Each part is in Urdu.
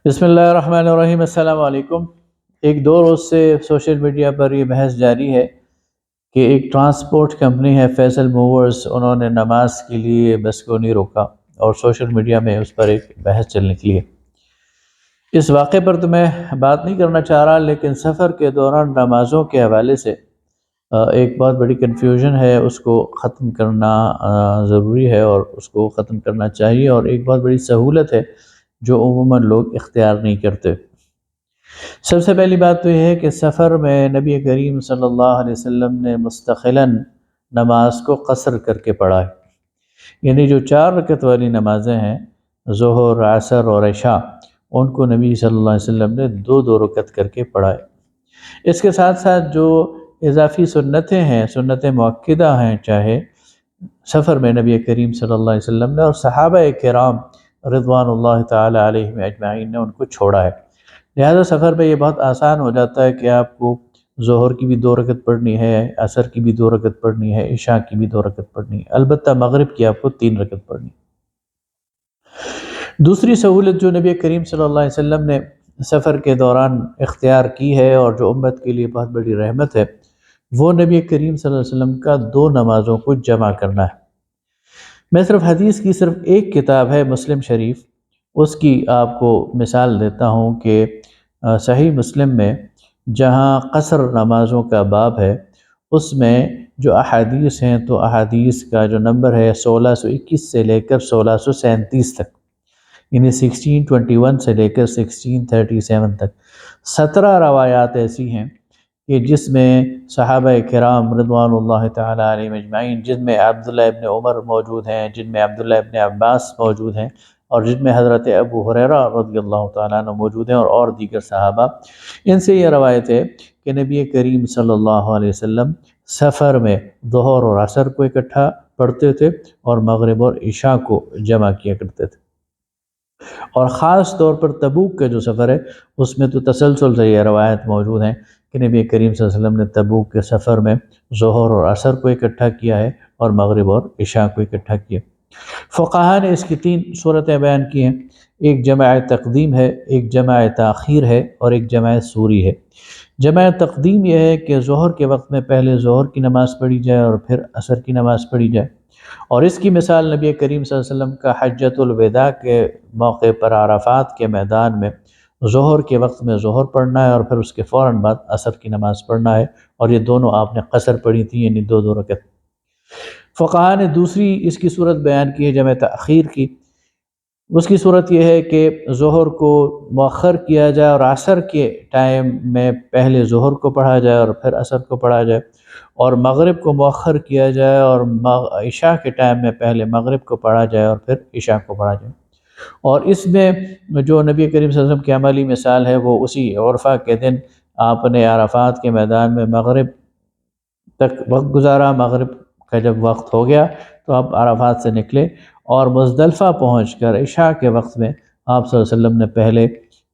بسم اللہ الرحمن الرحیم۔ السلام علیکم۔ ایک دو روز سے سوشل میڈیا پر یہ بحث جاری ہے کہ ایک ٹرانسپورٹ کمپنی ہے فیصل موورز، انہوں نے نماز کے لیے بس کو نہیں روکا اور سوشل میڈیا میں اس پر ایک بحث چل نکلی ہے۔ اس واقعے پر تو میں بات نہیں کرنا چاہ رہا، لیکن سفر کے دوران نمازوں کے حوالے سے ایک بہت بڑی کنفیوژن ہے، اس کو ختم کرنا ضروری ہے اور اس کو ختم کرنا چاہیے، اور ایک بہت بڑی سہولت ہے جو عموماً لوگ اختیار نہیں کرتے۔ سب سے پہلی بات تو یہ ہے کہ سفر میں نبی کریم صلی اللہ علیہ وسلم نے مستقلاً نماز کو قصر کر کے پڑھا ہے، یعنی جو 4 رکعت والی نمازیں ہیں، ظہر، عصر اور عشاء، ان کو نبی صلی اللہ علیہ وسلم نے 2 رکعت کر کے پڑھا ہے۔ اس کے ساتھ ساتھ جو اضافی سنتیں ہیں، سنت مؤکدہ ہیں، چاہے سفر میں نبی کریم صلی اللہ علیہ وسلم نے اور صحابہ کرام رضوان اللہ تعالی علیہم اجمعین نے ان کو چھوڑا ہے۔ لہذا سفر میں یہ بہت آسان ہو جاتا ہے کہ آپ کو ظہر کی بھی 2 رکعت پڑھنی ہے، عصر کی بھی 2 رکعت پڑھنی ہے، عشاء کی بھی 2 رکعت پڑھنی ہے، البتہ مغرب کی آپ کو 3 رکعت پڑھنی ہے۔ دوسری سہولت جو نبی کریم صلی اللہ علیہ وسلم نے سفر کے دوران اختیار کی ہے اور جو امت کے لیے بہت بڑی رحمت ہے، وہ نبی کریم صلی اللہ علیہ وسلم کا 2 نمازوں کو جمع کرنا ہے۔ میں صرف حدیث کی صرف ایک کتاب ہے مسلم شریف، اس کی آپ کو مثال دیتا ہوں کہ صحیح مسلم میں جہاں قصر نمازوں کا باب ہے، اس میں جو احادیث ہیں تو احادیث کا جو نمبر ہے 1621 سے لے کر 1637 تک، یعنی 1621 سے لے کر 1637 تک 17 روایات ایسی ہیں کہ جس میں صحابہ کرام رضوان اللہ تعالی علیہم اجمعین، جن میں عبداللہ ابن عمر موجود ہیں، جن میں عبداللہ ابن عباس موجود ہیں، اور جن میں حضرت ابو ہریرہ رضی اللہ تعالیٰ عنہ موجود ہیں، اور دیگر صحابہ، ان سے یہ روایت ہے کہ نبی کریم صلی اللہ علیہ وسلم سفر میں ظہر اور عصر کو اکٹھا پڑھتے تھے اور مغرب اور عشاء کو جمع کیا کرتے تھے۔ اور خاص طور پر تبوک کا جو سفر ہے، اس میں تو تسلسل سے یہ روایت موجود ہیں کہ نبی کریم صلی اللہ علیہ وسلم نے تبوک کے سفر میں ظہر اور عصر کو اکٹھا کیا ہے اور مغرب اور عشاء کو اکٹھا کیا۔ فقہاء نے اس کی 3 صورتیں بیان کی ہیں، ایک جمع تقدیم ہے، ایک جمع تاخیر ہے، اور ایک جمع سوری ہے۔ جمع تقدیم یہ ہے کہ ظہر کے وقت میں پہلے ظہر کی نماز پڑھی جائے اور پھر عصر کی نماز پڑھی جائے، اور اس کی مثال نبی کریم صلی اللہ علیہ وسلم کا حجۃ الوداع کے موقع پر عرفات کے میدان میں ظہر کے وقت میں ظہر پڑھنا ہے اور پھر اس کے فوراً بعد عصر کی نماز پڑھنا ہے، اور یہ دونوں آپ نے قصر پڑھی تھی، یعنی 2 رکعت۔ فقہاء نے دوسری اس کی صورت بیان کی ہے جمع تاخیر کی۔ اس کی صورت یہ ہے کہ ظہر کو مؤخر کیا جائے اور عصر کے ٹائم میں پہلے ظہر کو پڑھا جائے اور پھر عصر کو پڑھا جائے، اور مغرب کو مؤخر کیا جائے اور عشاء کے ٹائم میں پہلے مغرب کو پڑھا جائے اور پھر عشاء کو پڑھا جائے۔ اور اس میں جو نبی کریم صلی اللہ علیہ وسلم کی عملی مثال ہے، وہ اسی عرفہ کے دن آپ نے عرفات کے میدان میں مغرب تک وقت گزارا، مغرب کا جب وقت ہو گیا تو آپ عرفات سے نکلے اور مزدلفہ پہنچ کر عشاء کے وقت میں آپ صلی اللہ علیہ وسلم نے پہلے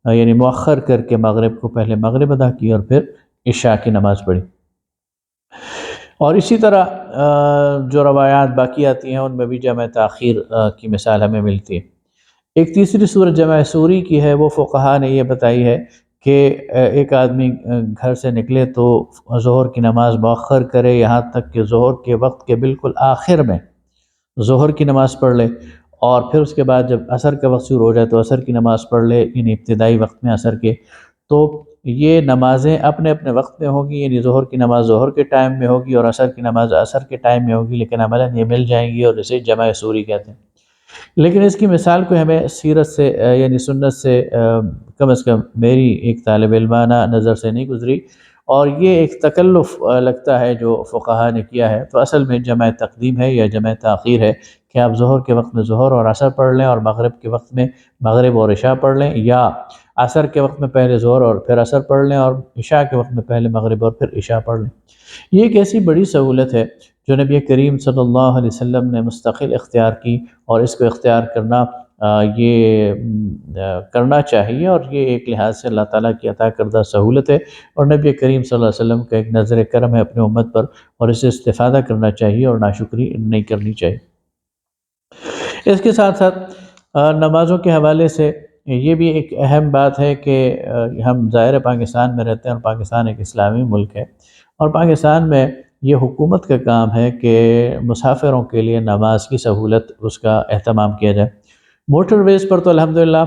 یعنی مؤخر کر کے مغرب کو پہلے مغرب ادا کی اور پھر عشاء کی نماز پڑھی۔ اور اسی طرح جو روایات باقی آتی ہیں ان میں بھی جمع تاخیر کی مثال ہمیں ملتی ہے۔ ایک تیسری صورت جمع سوری کی ہے، وہ فقہاء نے یہ بتائی ہے کہ ایک آدمی گھر سے نکلے تو ظہر کی نماز مؤخر کرے یہاں تک کہ ظہر کے وقت کے بالکل آخر میں ظہر کی نماز پڑھ لے، اور پھر اس کے بعد جب عصر کا وقت شروع ہو جائے تو عصر کی نماز پڑھ لے، یعنی ابتدائی وقت میں عصر کے۔ تو یہ نمازیں اپنے اپنے وقت میں ہوگی، یعنی ظہر کی نماز ظہر کے ٹائم میں ہوگی اور عصر کی نماز عصر کے ٹائم میں ہوگی، لیکن عملاً یہ مل جائیں گی اور اسے جمع سوری کہتے ہیں۔ لیکن اس کی مثال کو ہمیں سیرت سے یعنی سنت سے کم از کم میری ایک طالب علمانہ نظر سے نہیں گزری، اور یہ ایک تکلف لگتا ہے جو فقہاء نے کیا ہے۔ تو اصل میں جمع تقدیم ہے یا جمع تاخیر ہے کہ آپ ظہر کے وقت میں ظہر اور عصر پڑھ لیں اور مغرب کے وقت میں مغرب اور عشاء پڑھ لیں، یا عصر کے وقت میں پہلے ظہر اور پھر عصر پڑھ لیں اور عشاء کے وقت میں پہلے مغرب اور پھر عشاء پڑھ لیں۔ یہ ایک ایسی بڑی سہولت ہے جو نبی کریم صلی اللہ علیہ وسلم نے مستقل اختیار کی، اور اس کو اختیار کرنا یہ کرنا چاہیے، اور یہ ایک لحاظ سے اللہ تعالیٰ کی عطا کردہ سہولت ہے، اور نبی کریم صلی اللہ علیہ وسلم کا ایک نظر کرم ہے اپنے امت پر، اور اسے استفادہ کرنا چاہیے اور ناشکری نہیں کرنی چاہیے۔ اس کے ساتھ ساتھ نمازوں کے حوالے سے یہ بھی ایک اہم بات ہے کہ ہم ظاہر پاکستان میں رہتے ہیں اور پاکستان ایک اسلامی ملک ہے، اور پاکستان میں یہ حکومت کا کام ہے کہ مسافروں کے لیے نماز کی سہولت اس کا اہتمام کیا جائے۔ موٹر ویز پر تو الحمدللہ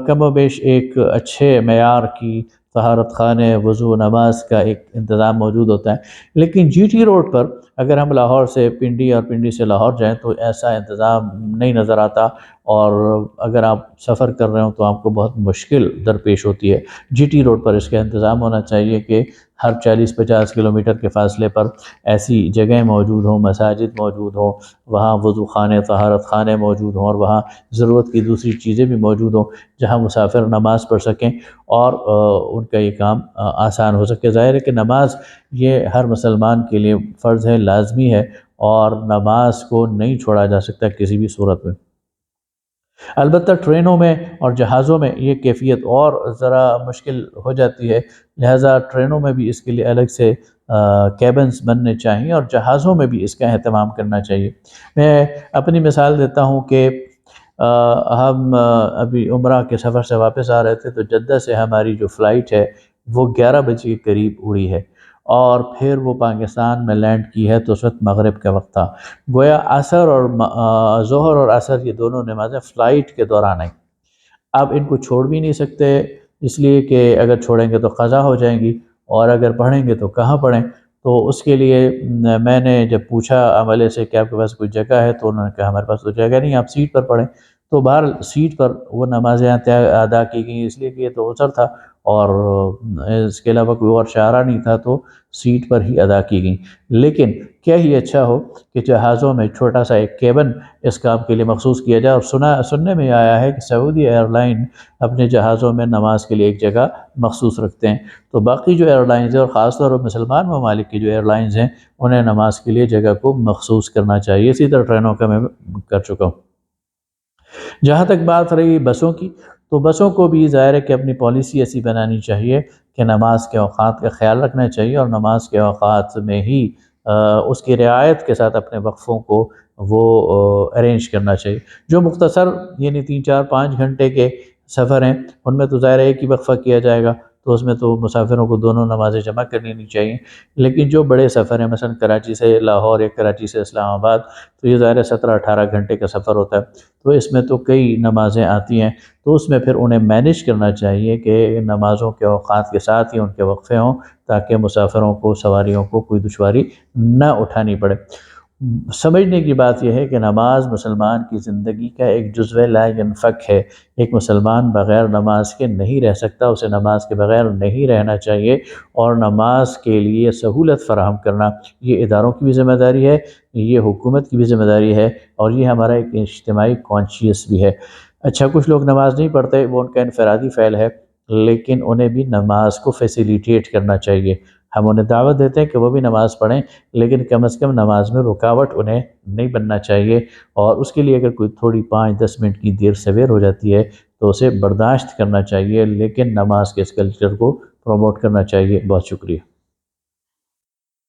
کم و بیش ایک اچھے معیار کی طہارت خانے، وضو، نماز کا ایک انتظام موجود ہوتا ہے، لیکن جی ٹی روڈ پر اگر ہم لاہور سے پنڈی اور پنڈی سے لاہور جائیں تو ایسا انتظام نہیں نظر آتا، اور اگر آپ سفر کر رہے ہوں تو آپ کو بہت مشکل درپیش ہوتی ہے۔ جی ٹی روڈ پر اس کا انتظام ہونا چاہیے کہ ہر 40-50 کلومیٹر کے فاصلے پر ایسی جگہیں موجود ہوں، مساجد موجود ہوں، وہاں وضو خانے، طہارت خانے موجود ہوں، اور وہاں ضرورت کی دوسری چیزیں بھی موجود ہوں جہاں مسافر نماز پڑھ سکیں اور ان کا یہ کام آسان ہو سکے۔ ظاہر ہے کہ نماز یہ ہر مسلمان کے لیے فرض ہے، لازمی ہے، اور نماز کو نہیں چھوڑا جا سکتا کسی بھی صورت میں۔ البتہ ٹرینوں میں اور جہازوں میں یہ کیفیت اور ذرا مشکل ہو جاتی ہے، لہٰذا ٹرینوں میں بھی اس کے لیے الگ سے کیبنز بننے چاہیے، اور جہازوں میں بھی اس کا اہتمام کرنا چاہیے۔ میں اپنی مثال دیتا ہوں کہ ہم ابھی عمرہ کے سفر سے واپس آ رہے تھے، تو جدہ سے ہماری جو فلائٹ ہے وہ 11 بجے کے قریب اڑی ہے، اور پھر وہ پاکستان میں لینڈ کی ہے تو اس وقت مغرب کا وقت تھا۔ گویا عصر اور ظہر اور عصر یہ دونوں نمازیں فلائٹ کے دوران آئیں۔ اب ان کو چھوڑ بھی نہیں سکتے، اس لیے کہ اگر چھوڑیں گے تو قضا ہو جائیں گی، اور اگر پڑھیں گے تو کہاں پڑھیں؟ تو اس کے لیے میں نے جب پوچھا عملے سے کہ آپ کے پاس کوئی جگہ ہے، تو انہوں نے کہا ہمارے پاس تو جگہ نہیں، آپ سیٹ پر پڑھیں۔ تو بہرحال سیٹ پر وہ نمازیں ادا کی گئیں، اس لیے کہ یہ تو عذر تھا اور اس کے علاوہ کوئی اور چارہ نہیں تھا، تو سیٹ پر ہی ادا کی گئیں۔ لیکن کیا ہی اچھا ہو کہ جہازوں میں چھوٹا سا ایک کیبن اس کام کے لیے مخصوص کیا جائے، اور سننے میں آیا ہے کہ سعودی ایئر لائن اپنے جہازوں میں نماز کے لیے ایک جگہ مخصوص رکھتے ہیں، تو باقی جو ایئر لائنز ہیں اور خاص طور پر مسلمان ممالک کی جو ایئر لائنز ہیں انہیں نماز کے لیے جگہ کو مخصوص کرنا چاہیے۔ اسی طرح ٹرینوں کا میں کر چکا ہوں۔ جہاں تک بات رہی بسوں کی، تو بسوں کو بھی ظاہر ہے کہ اپنی پالیسی ایسی بنانی چاہیے کہ نماز کے اوقات کا خیال رکھنا چاہیے، اور نماز کے اوقات میں ہی اس کی رعایت کے ساتھ اپنے وقفوں کو وہ ارینج کرنا چاہیے۔ جو مختصر یعنی 3-4-5 گھنٹے کے سفر ہیں ان میں تو ظاہر ہے ایک ہی وقفہ کیا جائے گا، تو اس میں تو مسافروں کو دونوں نمازیں جمع کرنی نہیں چاہیے۔ لیکن جو بڑے سفر ہیں، مثلا کراچی سے لاہور یا کراچی سے اسلام آباد، تو یہ ظاہر ہے 17-18 گھنٹے کا سفر ہوتا ہے، تو اس میں تو کئی نمازیں آتی ہیں، تو اس میں پھر انہیں مینیج کرنا چاہیے کہ نمازوں کے اوقات کے ساتھ ہی ان کے وقفے ہوں، تاکہ مسافروں کو، سواریوں کو کوئی دشواری نہ اٹھانی پڑے۔ سمجھنے کی بات یہ ہے کہ نماز مسلمان کی زندگی کا ایک جزو لا ینفک ہے۔ ایک مسلمان بغیر نماز کے نہیں رہ سکتا، اسے نماز کے بغیر نہیں رہنا چاہیے، اور نماز کے لیے سہولت فراہم کرنا یہ اداروں کی بھی ذمہ داری ہے، یہ حکومت کی بھی ذمہ داری ہے، اور یہ ہمارا ایک اجتماعی کانشیس بھی ہے۔ اچھا، کچھ لوگ نماز نہیں پڑھتے، وہ ان کا انفرادی فعل ہے، لیکن انہیں بھی نماز کو فیسیلیٹیٹ کرنا چاہیے۔ ہم انہیں دعوت دیتے ہیں کہ وہ بھی نماز پڑھیں، لیکن کم از کم نماز میں رکاوٹ انہیں نہیں بننا چاہیے، اور اس کے لیے اگر کوئی تھوڑی 5-10 منٹ کی دیر سویر ہو جاتی ہے تو اسے برداشت کرنا چاہیے، لیکن نماز کے اس کلچر کو پروموٹ کرنا چاہیے۔ بہت شکریہ۔